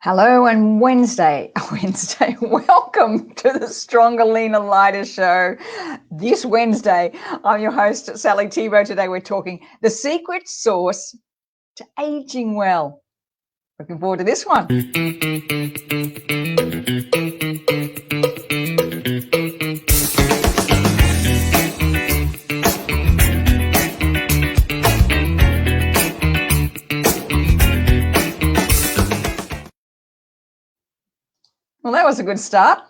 Hello and Wednesday, welcome to the Stronger, Leaner, Lighter show. This Wednesday, I'm your host, Sally Thibault. Today we're talking the secret sauce to aging well. Looking forward to this one. Well, that was a good start.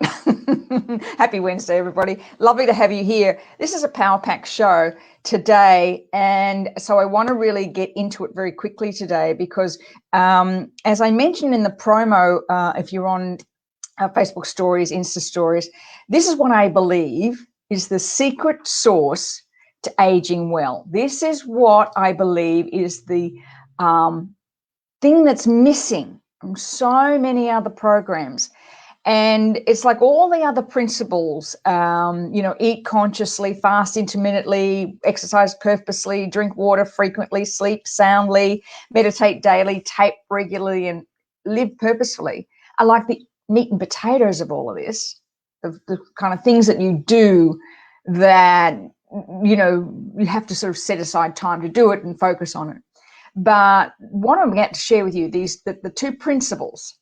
Happy Wednesday, everybody. Lovely to have you here. This is a Power Pack show today, and so I want to really get into it very quickly today because, as I mentioned in the promo, if you're on Facebook stories, Insta stories, this is what I believe is the secret sauce to aging well. This is what I believe is the thing that's missing from so many other programs. And it's like all the other principles, eat consciously, fast intermittently, exercise purposely, drink water frequently, sleep soundly, meditate daily, tape regularly, and live purposefully are like the meat and potatoes of all of this, the kind of things that you do that, you have to sort of set aside time to do it and focus on it. But what I'm going to share with you, the two principles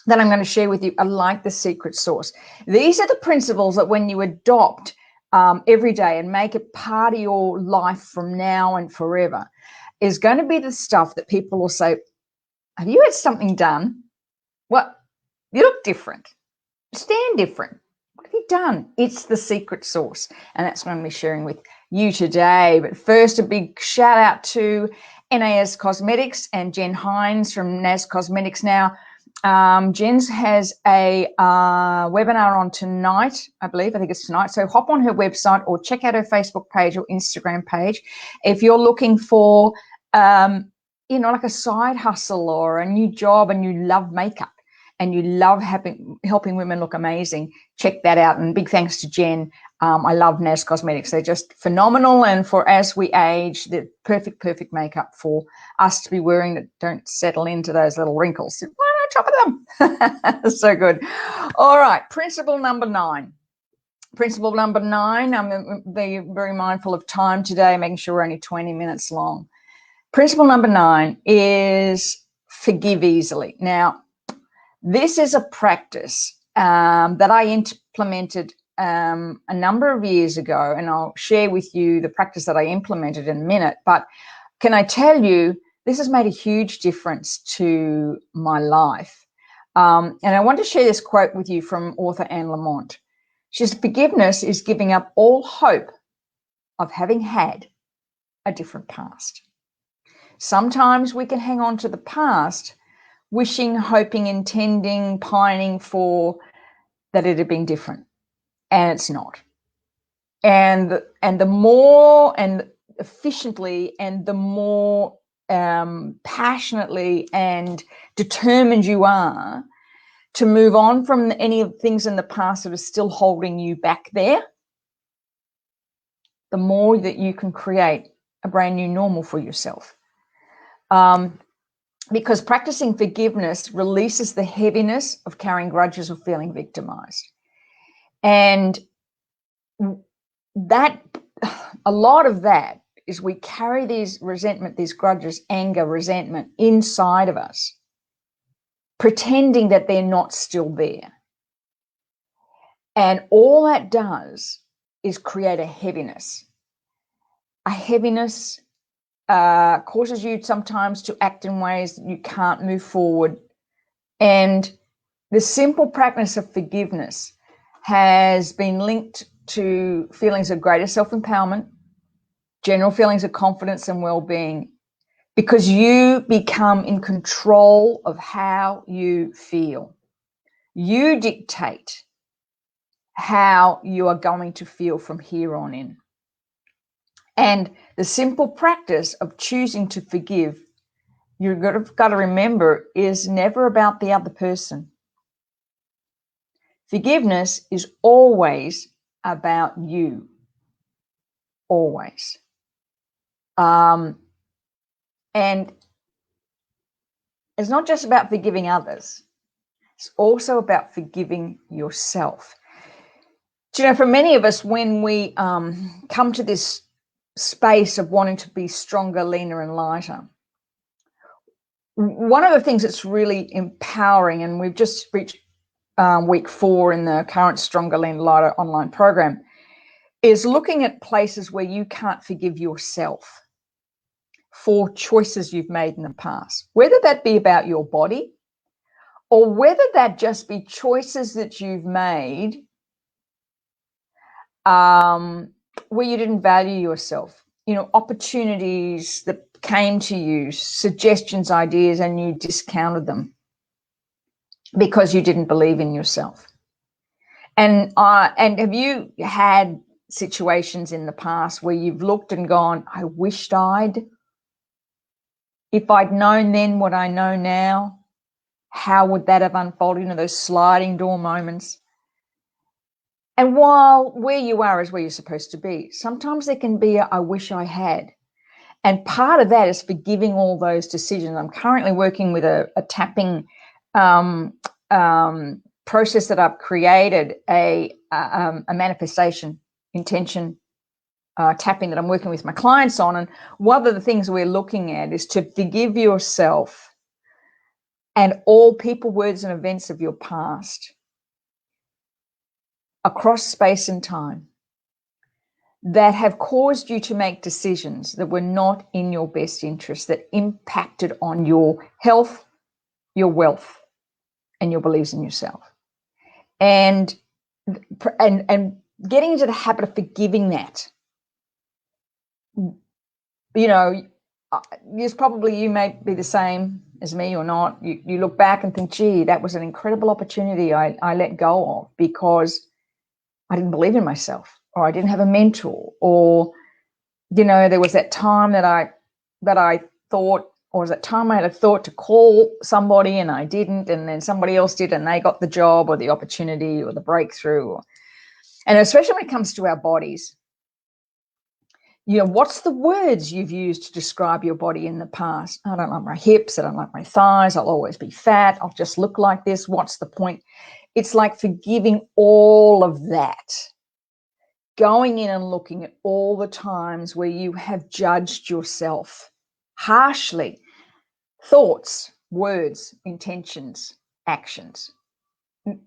that I'm going to share with you are like the secret sauce. These are the principles that when you adopt every day and make it part of your life from now and forever is going to be the stuff that people will say, have you had something done? Well, you look different. You stand different. What have you done? It's the secret sauce. And that's what I'm going to be sharing with you today. But first, a big shout out to NAS Cosmetics and Jen Hines from NAS Cosmetics. Now, Jen's has a webinar on tonight, I think it's tonight. So hop on her website or check out her Facebook page or Instagram page. If you're looking for, like a side hustle or a new job and you love makeup and you love helping women look amazing, check that out. And big thanks to Jen. I love NAS Cosmetics. They're just phenomenal. And for as we age, the perfect makeup for us to be wearing that don't settle into those little wrinkles. Why not top of them? So good. All right. Principle number 9. I'm being very mindful of time today, making sure we're only 20 minutes long. Principle number 9 is forgive easily. Now, this is a practice that I implemented a number of years ago, and I'll share with you the practice that I implemented in a minute. But can I tell you, this has made a huge difference to my life. And I want to share this quote with you from author Anne Lamont. She says, forgiveness is giving up all hope of having had a different past. Sometimes we can hang on to the past, wishing, hoping, intending, pining for that it had been different. And it's not. And the more and efficiently and the more passionately and determined you are to move on from any of the things in the past that are still holding you back there, the more that you can create a brand new normal for yourself. Because practicing forgiveness releases the heaviness of carrying grudges or feeling victimized. And that, a lot of that is we carry these resentment, these grudges, anger, resentment inside of us, pretending that they're not still there. And all that does is create a heaviness. A heaviness causes you sometimes to act in ways that you can't move forward. And the simple practice of forgiveness has been linked to feelings of greater self-empowerment, general feelings of confidence and well-being, because you become in control of how you feel. You dictate how you are going to feel from here on in. And the simple practice of choosing to forgive, you've got to remember, is never about the other person. Forgiveness is always about you. Always. And it's not just about forgiving others. It's also about forgiving yourself. Do you know, for many of us, when we come to this space of wanting to be stronger, leaner, and lighter, one of the things that's really empowering, and we've just reached week 4 in the current Stronger, Leaner, Lighter online program, is looking at places where you can't forgive yourself for choices you've made in the past, whether that be about your body or whether that just be choices that you've made where you didn't value yourself. You know, opportunities that came to you, suggestions, ideas, and you discounted them because you didn't believe in yourself. And have you had situations in the past where you've looked and gone, I wished if I'd known then what I know now, how would that have unfolded? You know, those sliding door moments. And while where you are is where you're supposed to be, sometimes there can be I wish I had. And part of that is forgiving all those decisions. I'm currently working with a tapping process that I've created, a manifestation intention tapping that I'm working with my clients on. And one of the things we're looking at is to forgive yourself and all people, words, and events of your past across space and time that have caused you to make decisions that were not in your best interest, that impacted on your health, your wealth, and your beliefs in yourself. And getting into the habit of forgiving that. You know, you may be the same as me or not. You look back and think, gee, that was an incredible opportunity I let go of because I didn't believe in myself, or I didn't have a mentor, or, you know, there was that time that I thought, or was that time I had a thought to call somebody and I didn't, and then somebody else did and they got the job or the opportunity or the breakthrough. And especially when it comes to our bodies, you know, what's the words you've used to describe your body in the past? I don't like my hips. I don't like my thighs. I'll always be fat. I'll just look like this. What's the point? It's like forgiving all of that. Going in and looking at all the times where you have judged yourself harshly. Thoughts, words, intentions, actions.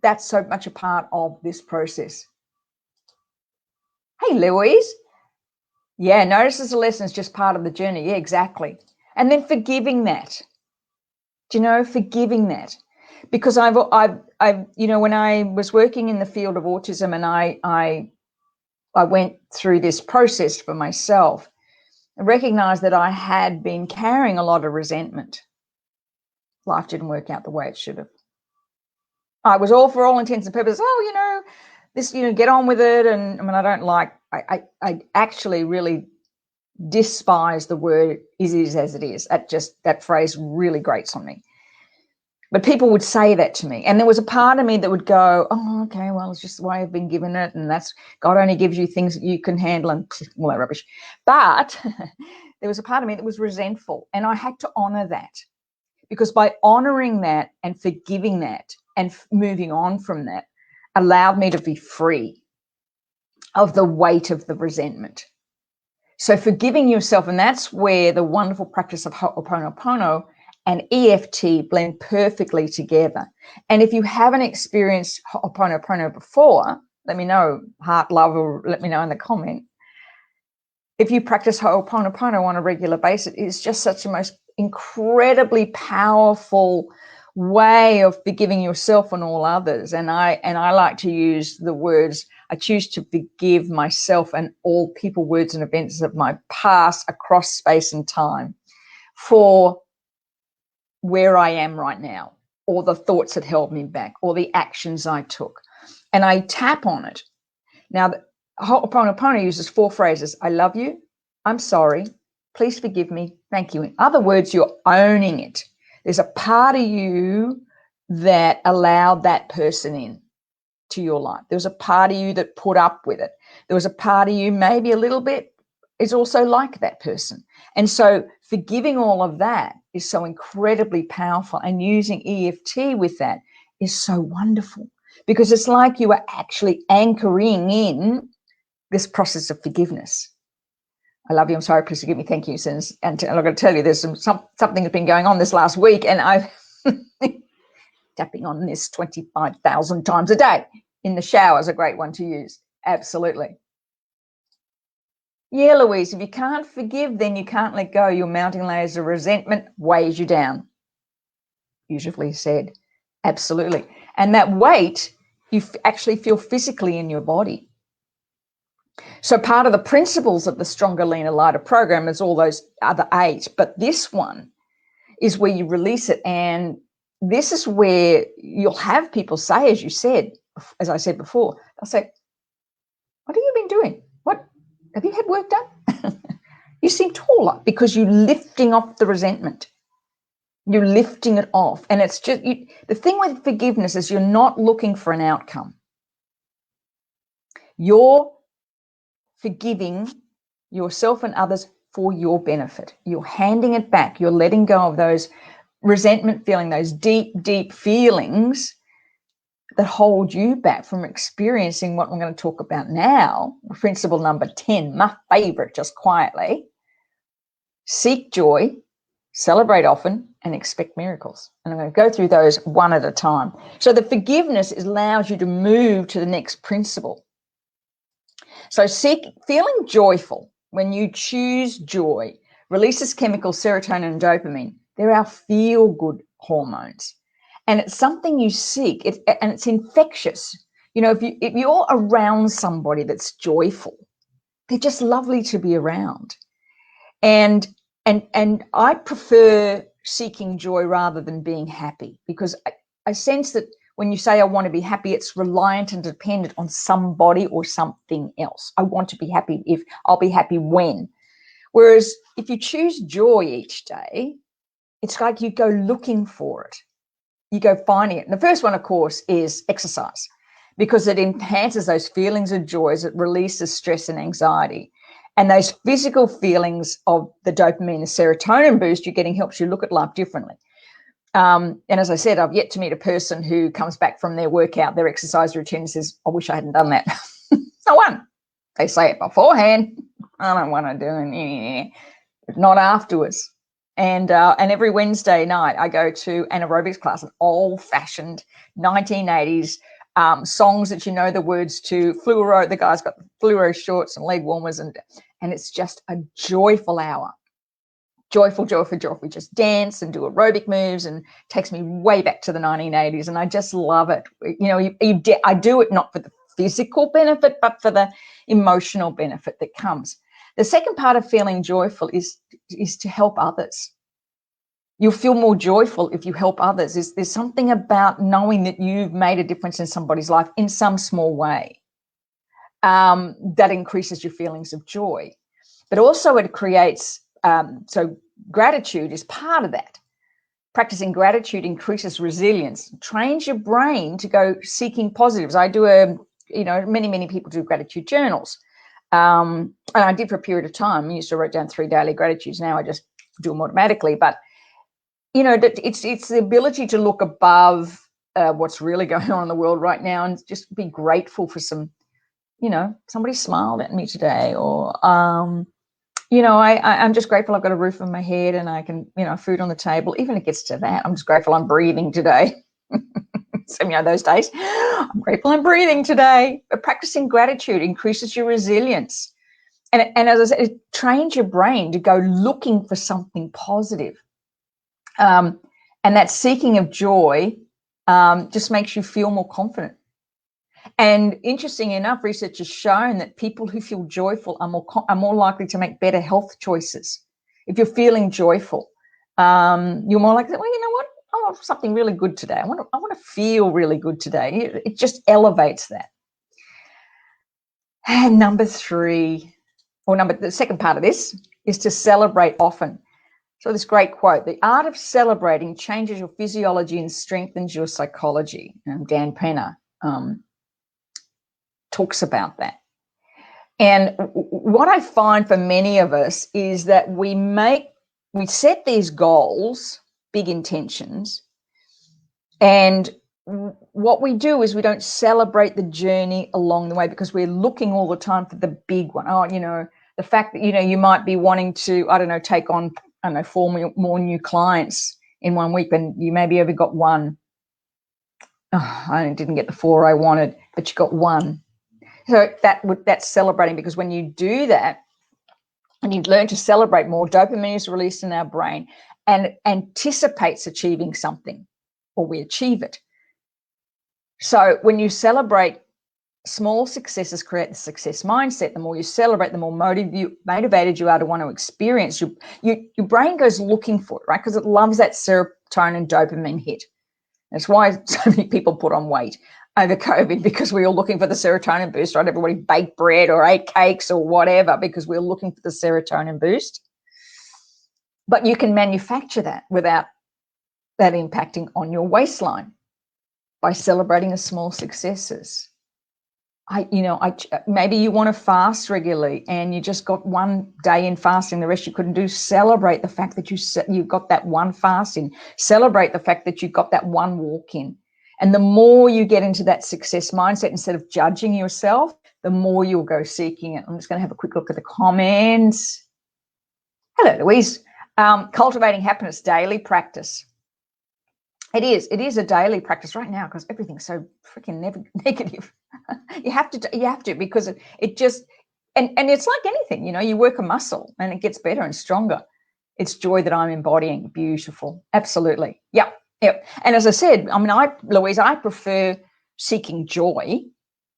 That's so much a part of this process. Hey, Louise. Yeah, notice as a lesson is just part of the journey. Yeah, exactly. And then forgiving that. Do you know, forgiving that? Because I've you know, when I was working in the field of autism and I went through this process for myself, I recognized that I had been carrying a lot of resentment. Life didn't work out the way it should have. I was all, for all intents and purposes, you know, this, you know, get on with it. And I mean, I actually really despise the word is as it is. That phrase really grates on me. But people would say that to me. And there was a part of me that would go, oh, okay, well, it's just the way I've been given it. And that's, God only gives you things that you can handle and all that rubbish. But there was a part of me that was resentful. And I had to honor that. Because by honoring that and forgiving that and moving on from that allowed me to be free of the weight of the resentment. So forgiving yourself, and that's where the wonderful practice of Ho'oponopono and EFT blend perfectly together. And if you haven't experienced Ho'oponopono before, let me know, heart, love, or let me know in the comment. If you practice Ho'oponopono on a regular basis, it's just such a most incredibly powerful way of forgiving yourself and all others. And I like to use the words, I choose to forgive myself and all people, words, and events of my past across space and time for where I am right now, or the thoughts that held me back, or the actions I took. And I tap on it. Now, Ho'oponopono uses 4 phrases. I love you. I'm sorry. Please forgive me. Thank you. In other words, you're owning it. There's a part of you that allowed that person in to your life. There was a part of you that put up with it. There was a part of you, maybe a little bit, is also like that person. And so forgiving all of that is so incredibly powerful. And using EFT with that is so wonderful, because it's like you are actually anchoring in this process of forgiveness. I love you. I'm sorry. Please forgive me. Thank you. And I'm going to tell you, there's something that's been going on this last week, and I've tapping on this 25,000 times a day in the shower is a great one to use. Absolutely. Yeah, Louise, if you can't forgive, then you can't let go. Your mounting layers of resentment weighs you down. Beautifully said. Absolutely. And that weight, you actually feel physically in your body. So part of the principles of the Stronger, Leaner, Lighter program is all those other 8, but this one is where you release it. And this is where you'll have people say, as I said before, they'll say, what have you been doing? What have you had work done? You seem taller, because you're lifting off the resentment. You're lifting it off. And it's just, the thing with forgiveness is you're not looking for an outcome. You're forgiving yourself and others for your benefit. You're handing it back. You're letting go of those resentment feeling, those deep, deep feelings that hold you back from experiencing what I'm going to talk about now. Principle number 10, my favorite, just quietly. Seek joy, celebrate often, and expect miracles. And I'm going to go through those one at a time. So the forgiveness allows you to move to the next principle. So feeling joyful, when you choose joy, releases chemicals serotonin and dopamine. They're our feel-good hormones. And it's something you seek, and it's infectious. You know, if you're around somebody that's joyful, they're just lovely to be around. And I prefer seeking joy rather than being happy, because I sense that when you say I want to be happy, it's reliant and dependent on somebody or something else. I want to be happy if I'll be happy when. Whereas if you choose joy each day, it's like you go looking for it. You go finding it. And the first one, of course, is exercise, because it enhances those feelings of joy as it releases stress and anxiety. And those physical feelings of the dopamine, the serotonin boost you're getting helps you look at life differently. And as I said, I've yet to meet a person who comes back from their workout, their exercise routine, and says, I wish I hadn't done that. No one. They say it beforehand. I don't want to do it. But not afterwards. And every Wednesday night I go to an aerobics class, an old-fashioned 1980s songs that you know the words to. Fluoro, the guy's got fluoro shorts and leg warmers, and it's just a joyful hour. Joyful. We just dance and do aerobic moves, and takes me way back to the 1980s, and I just love it. You know, I do it not for the physical benefit, but for the emotional benefit that comes. The second part of feeling joyful is to help others. You'll feel more joyful if you help others. There's something about knowing that you've made a difference in somebody's life in some small way that increases your feelings of joy. But also it creates, so gratitude is part of that. Practicing gratitude increases resilience, trains your brain to go seeking positives. I do many people do gratitude journals. And I did for a period of time. I used to write down 3 daily gratitudes. Now I just do them automatically. But, you know, it's the ability to look above what's really going on in the world right now and just be grateful for some, you know, somebody smiled at me today, or, I'm just grateful I've got a roof over my head and I can, food on the table. Even if it gets to that, I'm just grateful I'm breathing today. So, those days, I'm grateful I'm breathing today. But practicing gratitude increases your resilience. And as I said, it trains your brain to go looking for something positive. And that seeking of joy just makes you feel more confident. And interesting enough, research has shown that people who feel joyful are more likely to make better health choices. If you're feeling joyful, you're more likely, well, you know what? I want something really good today. I want to feel really good today. It just elevates that. And the second part of this is to celebrate often. So this great quote, the art of celebrating changes your physiology and strengthens your psychology. And Dan Penner talks about that. And what I find for many of us is that we set these goals, big intentions, and what we do is we don't celebrate the journey along the way because we're looking all the time for the big one. Oh, the fact that, you might be wanting to, take on, 4 more new clients in 1 week, and you maybe only got one. Oh, I didn't get the 4 I wanted, but you got one. So that's celebrating, because when you do that and you learn to celebrate more, dopamine is released in our brain and it anticipates achieving something, or we achieve it. So when you celebrate small successes, create the success mindset. The more you celebrate, the more motivated you are to want to experience. Your brain goes looking for it, right? Because it loves that serotonin dopamine hit. That's why so many people put on weight over COVID, because we were looking for the serotonin boost, right? Everybody baked bread or ate cakes or whatever because we were looking for the serotonin boost. But you can manufacture that without that impacting on your waistline by celebrating the small successes. Maybe you want to fast regularly and you just got 1 day in fasting, the rest you couldn't do. Celebrate the fact that you got that one fast in. Celebrate the fact that you got that one walk in. And the more you get into that success mindset, instead of judging yourself, the more you'll go seeking it. I'm just going to have a quick look at the comments. Hello, Louise. Cultivating happiness, daily practice. It is a daily practice right now because everything's so freaking negative. You have to, because it just, and it's like anything, you work a muscle and it gets better and stronger. It's joy that I'm embodying. Beautiful. Absolutely. Yep. And as I said, Louise, I prefer seeking joy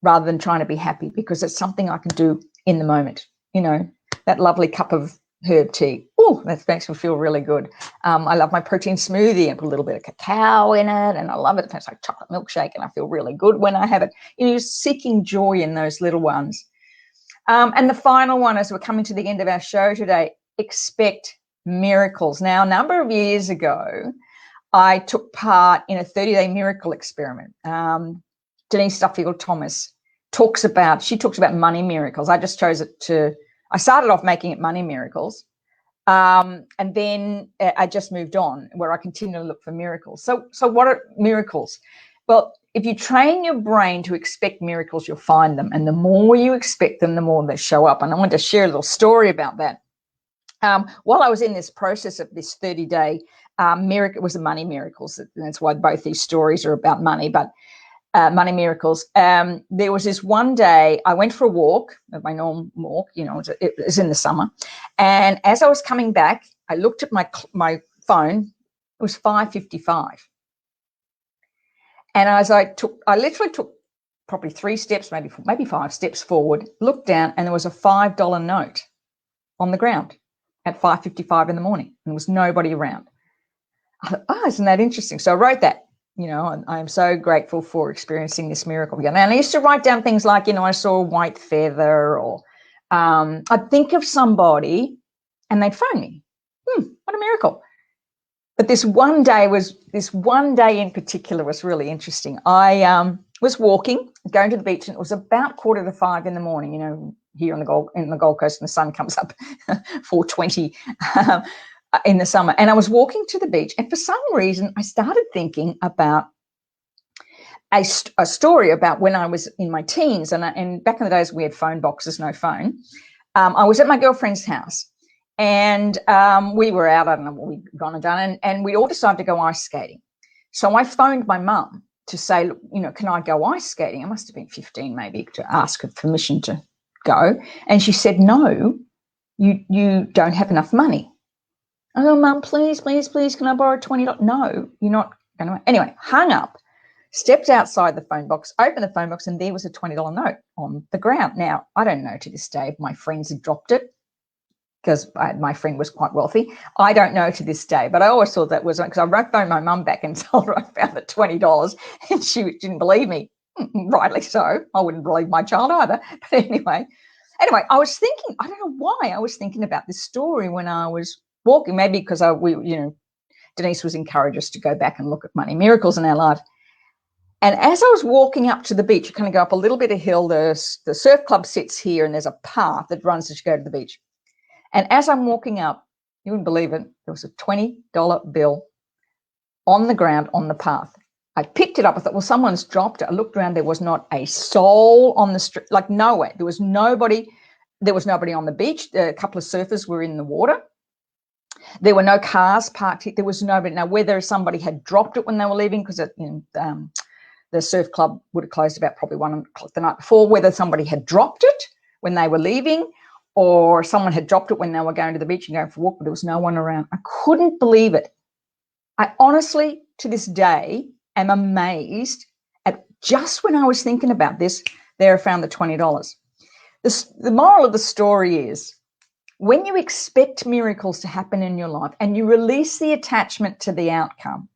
rather than trying to be happy, because it's something I can do in the moment. That lovely cup of herb tea. Oh, that makes me feel really good. I love my protein smoothie and put a little bit of cacao in it, and I love it. It tastes like chocolate milkshake, and I feel really good when I have it. You're seeking joy in those little ones. And the final one, as we're coming to the end of our show today, expect miracles. Now, a number of years ago, I took part in a 30-day miracle experiment. Denise Duffield-Thomas talks about money miracles. I just chose it I started off making it money miracles, and then I just moved on, where I continue to look for miracles. So what are miracles? Well, if you train your brain to expect miracles, you'll find them. And the more you expect them, the more they show up. And I want to share a little story about that. While I was in this process of this 30-day miracle, it was the money miracles. That's why both these stories are about money, but money miracles. There was this one day I went for a walk, my normal walk, it was in the summer. And as I was coming back, I looked at my phone. It was 5:55. And as I literally took probably 3 steps, maybe 5 steps forward, looked down, and there was a $5 note on the ground at 5:55 in the morning, and there was nobody around. I thought, isn't that interesting? So I wrote that. I am so grateful for experiencing this miracle again. And I used to write down things like, I saw a white feather, or I'd think of somebody and they'd phone me. What a miracle. But this one day in particular was really interesting. I was walking, going to the beach, and it was about 4:45 in the morning, here in the Gold Coast, and the sun comes up 4:20 in the summer. And I was walking to the beach, and for some reason I started thinking about a story about when I was in my teens, and back in the days we had phone boxes, no phone. I was at my girlfriend's house, and we were out, I don't know what we'd gone and done, and we all decided to go ice skating. So I phoned my mum to say, can I go ice skating? I must have been 15 maybe, to ask her permission to go. And she said, no, you don't have enough money. I go, Mum, please, can I borrow $20? No, you're not going to. Anyway, hung up, stepped outside the phone box, opened the phone box, and there was a $20 note on the ground. Now, I don't know to this day if my friends had dropped it, because my friend was quite wealthy. I don't know to this day, but I always thought that was, because I phoned my mum back and told her I found the $20, and she didn't believe me. Rightly so. I wouldn't believe my child either. But anyway, I was thinking, I don't know why I was thinking about this story when I was walking, maybe because Denise was encouraged us to go back and look at money miracles in our life. And as I was walking up to the beach, you kind of go up a little bit of hill, the surf club sits here, and there's a path that runs as you go to the beach. And as I'm walking up, you wouldn't believe it, there was a $20 bill on the ground on the path. I picked it up. I thought, well, someone's dropped it. I looked around. There was not a soul on the street, like nowhere. There was nobody. There was nobody on the beach. A couple of surfers were in the water. There were no cars parked. There was nobody. Now, whether somebody had dropped it when they were leaving, because the surf club would have closed about probably 1 o'clock the night before, whether somebody had dropped it when they were leaving or someone had dropped it when they were going to the beach and going for a walk, but there was no one around. I couldn't believe it. I honestly, to this day, am amazed at just when I was thinking about this, there I found the $20. The moral of the story is, when you expect miracles to happen in your life and you release the attachment to the outcome,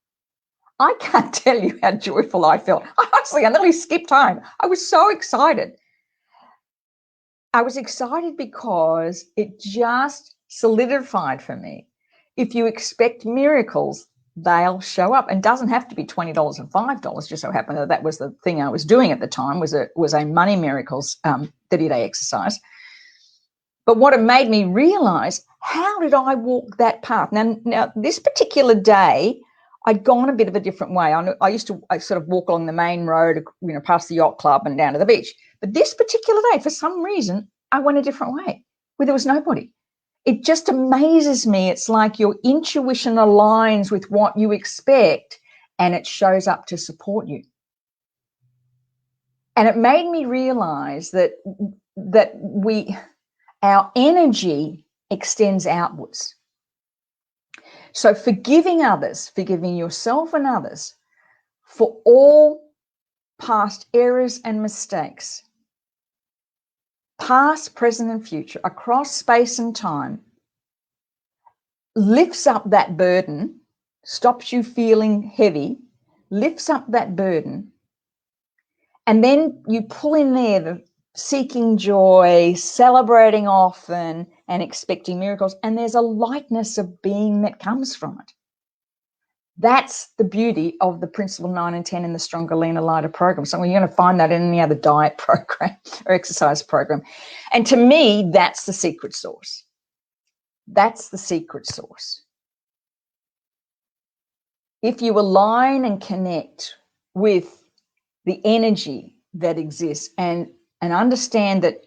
I can't tell you how joyful I felt. I nearly skipped home. I was so excited. I was excited because it just solidified for me. If you expect miracles, they'll show up. And it doesn't have to be $20 and $5. Just so happened that was the thing I was doing at the time, was a money miracles 30-day exercise. But what it made me realize, how did I walk that path? Now this particular day, I'd gone a bit of a different way. I used to sort of walk along the main road, past the yacht club and down to the beach. But this particular day, for some reason, I went a different way where there was nobody. It just amazes me. It's like your intuition aligns with what you expect and it shows up to support you. And it made me realize that our energy extends outwards. So forgiving others, forgiving yourself and others for all past errors and mistakes, past, present, and future, across space and time, lifts up that burden, stops you feeling heavy, lifts up that burden, and then you pull in there the seeking joy, celebrating often, and expecting miracles, and there's a lightness of being that comes from it. That's the beauty of the Principle 9 and 10 in the Stronger, Leaner, Lighter program. So you're going to find that in any other diet program or exercise program. And to me, that's the secret sauce. That's the secret sauce. If you align and connect with the energy that exists and understand that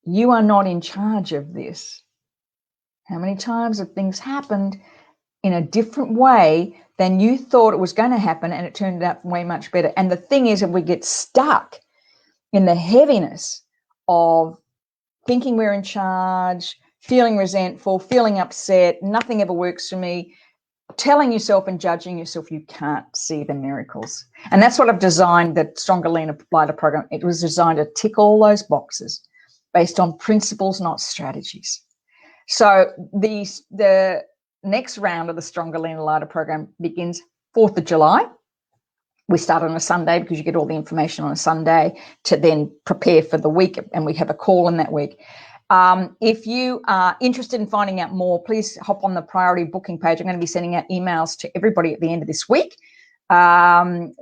you are not in charge of this. How many times have things happened in a different way than you thought it was going to happen, and it turned out way much better? And the thing is, if we get stuck in the heaviness of thinking we're in charge, feeling resentful, feeling upset, nothing ever works for me, telling yourself and judging yourself, you can't see the miracles. And that's what I've designed the Stronger, Leaner, Lighter program. It was designed to tick all those boxes based on principles, not strategies. So the next round of the Stronger, Leaner, Lighter program begins 4th of July. We start on a Sunday because you get all the information on a Sunday to then prepare for the week, and we have a call in that week. If you are interested in finding out more, please hop on the priority booking page. I'm going to be sending out emails to everybody at the end of this week. We're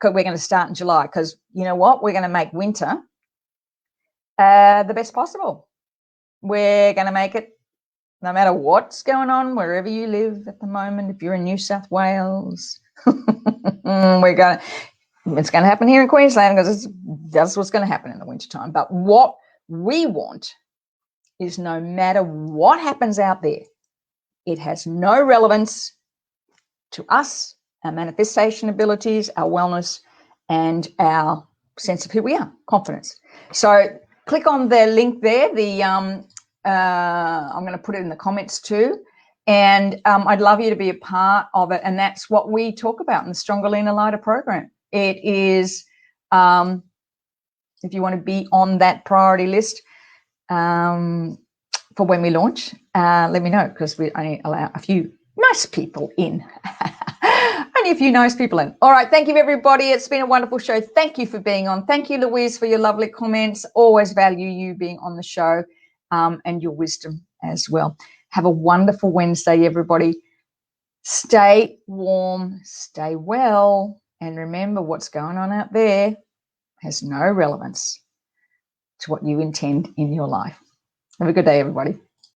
going to start in July because you know what? We're going to make winter the best possible. We're going to make it no matter what's going on, wherever you live at the moment. If you're in New South Wales, it's going to happen here in Queensland because that's what's going to happen in the wintertime. But what we want is, no matter what happens out there, it has no relevance to us, our manifestation abilities, our wellness, and our sense of who we are, confidence. So click on the link there. I'm going to put it in the comments too. And I'd love you to be a part of it. And that's what we talk about in the Stronger, Leaner, Lighter program. It is, if you want to be on that priority list, for when we launch, let me know, because we only allow a few nice people in. Only a few nice people in. All right. Thank you, everybody. It's been a wonderful show. Thank you for being on. Thank you, Louise, for your lovely comments. Always value you being on the show and your wisdom as well. Have a wonderful Wednesday, everybody. Stay warm, stay well, and remember, what's going on out there has no relevance to what you intend in your life. Have a good day, everybody.